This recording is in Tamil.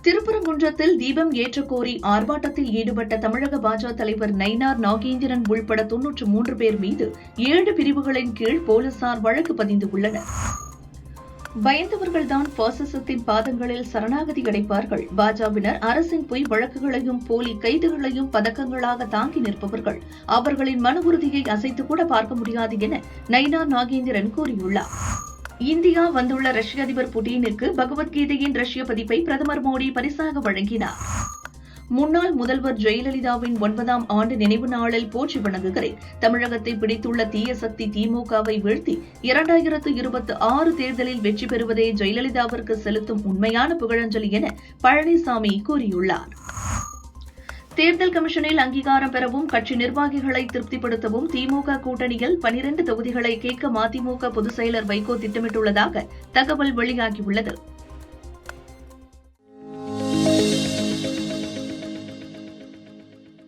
திருப்பரங்குன்றத்தில் தீபம் ஏற்றக்கோரி ஆர்ப்பாட்டத்தில் ஈடுபட்ட தமிழக பாஜக தலைவர் நயினார் நாகேந்திரன் உள்பட 93 பேர் மீது 7 பிரிவுகளின் கீழ் போலீசார் வழக்கு பதிந்துள்ளனர். பயந்தவர்கள்தான் பாசிசத்தின் பாதங்களில் சரணாகதி அடைப்பார்கள். பாஜகவினர் அரசின் பொய் வழக்குகளையும் போலி கைதுகளையும் பதக்கங்களாக தாங்கி நிற்பவர்கள். அவர்களின் மன உறுதியை அசைத்துக்கூட பார்க்க முடியாது என நயினார் நாகேந்திரன் கூறியுள்ளார். இந்தியா வந்துள்ள ரஷ்ய அதிபர் புட்டினுக்கு பகவத்கீதையின் ரஷ்ய பதிப்பை பிரதமர் மோடி பரிசாக வழங்கினார். முன்னாள் முதல்வர் ஜெயலலிதாவின் 9ஆம் ஆண்டு நினைவு நாளில் போற்றி வணங்குகிறேன். தமிழகத்தை பிடித்துள்ள தீய சக்தி திமுகவை வீழ்த்தி 2026 தேர்தலில் வெற்றி பெறுவதே ஜெயலலிதாவிற்கு செலுத்தும் உண்மையான புகழஞ்சலி என பழனிசாமி கூறியுள்ளார். தேர்தல் கமிஷனில் அங்கீகாரம் பெறவும் கட்சி நிர்வாகிகளை திருப்திப்படுத்தவும் திமுக கூட்டணியில் 12 தொகுதிகளை கேட்க மதிமுக பொதுச் செயலர் வைகோ திட்டமிட்டுள்ளதாக தகவல் வெளியாகியுள்ளது.